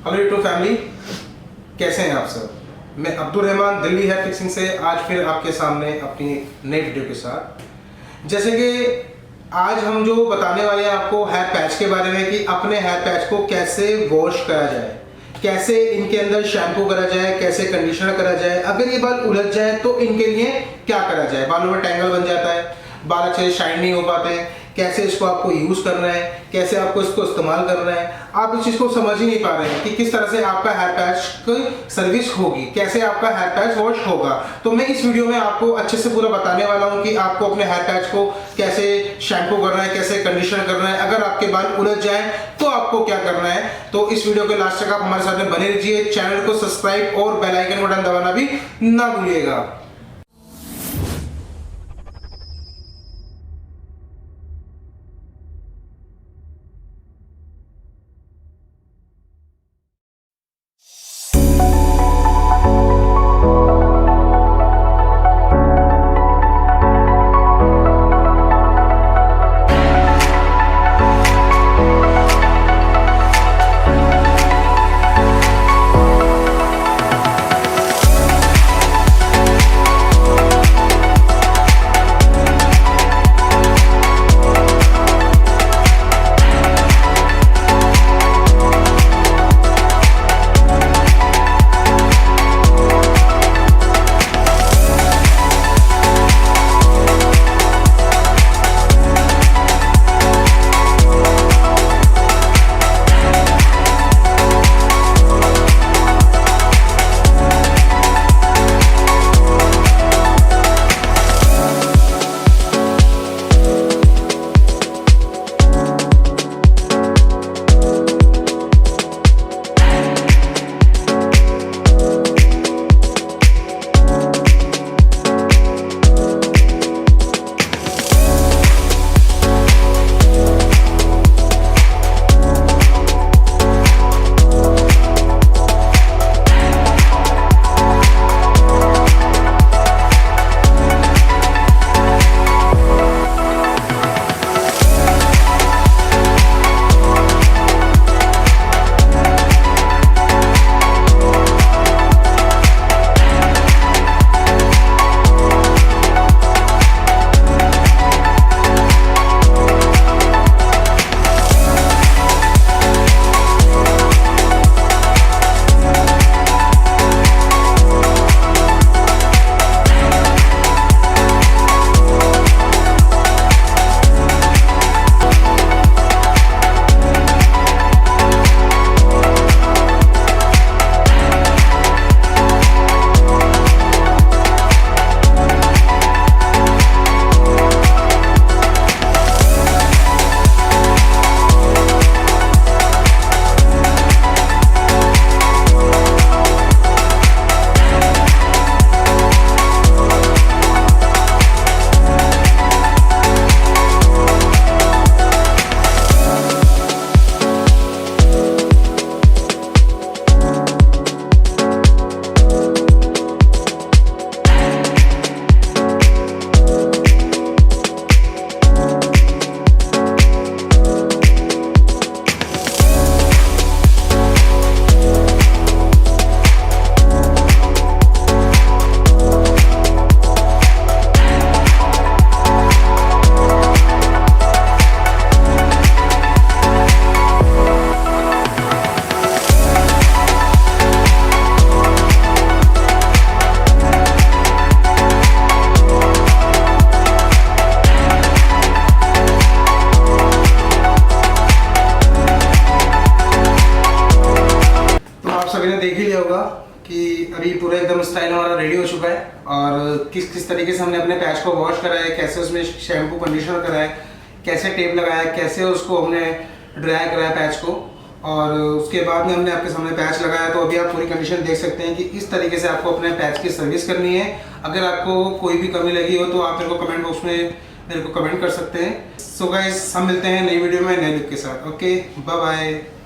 Hello YouTube family, कैसे हैं आप सब। मैं अब्दुल रहमान दिल्ली हेयर फिक्सिंग से आज फिर आपके सामने अपनी एक नई वीडियो के साथ। जैसे कि आज हम जो बताने वाले हैं आपको हेयर पैच के बारे में कि अपने हेयर पैच को कैसे वॉश करा जाए, कैसे इनके अंदर शैम्पू करा जाए, कैसे कंडीशनर करा जाए, अगर ये बाल उलझ जाए तो इनके लिए क्या करा जाए। बालों में टैंगल बन जाता है, बाल अच्छे से शाइन नहीं हो पाते हैं, कैसे इसको आपको यूज करना है, कैसे आपको इसको इस्तेमाल करना है। आप इस चीज को समझ ही नहीं पा रहे हैं कि किस तरह से आपका हेयर पैच की सर्विस होगी, कैसे आपका हेयर पैच वॉश होगा। तो मैं इस वीडियो में आपको अच्छे से पूरा बताने वाला हूं कि आपको अपने हेयर पैच को कैसे शैम्पू करना है, कैसे कंडीशनर करना है। अगर आपके बाल उलझ जाए तो आपको क्या करना है। तो इस वीडियो के लास्ट तक आप हमारे साथ में बने रहिए। चैनल को सब्सक्राइब और बेल आइकन बटन दबाना भी ना भूलिएगा। देख ही लिया होगा कि अभी पूरा एकदम स्टाइल हमारा रेडी हो चुका है और किस किस तरीके से हमने अपने पैच को वॉश करा है, कैसे उसमें शैम्पू कंडीशनर करा है, कैसे टेप लगाया है, कैसे उसको हमने ड्राई करा है पैच को, और उसके बाद में हमने आपके सामने पैच लगाया। तो अभी आप पूरी कंडीशन देख सकते हैं कि इस तरीके से आपको अपने पैच की सर्विस करनी है। अगर आपको कोई भी कमी लगी हो तो आप मेरे को कमेंट बॉक्स में मेरे को कमेंट कर सकते हैं। सो गाइस, हम मिलते हैं नई वीडियो में नए लुक के साथ। Okay, bye bye.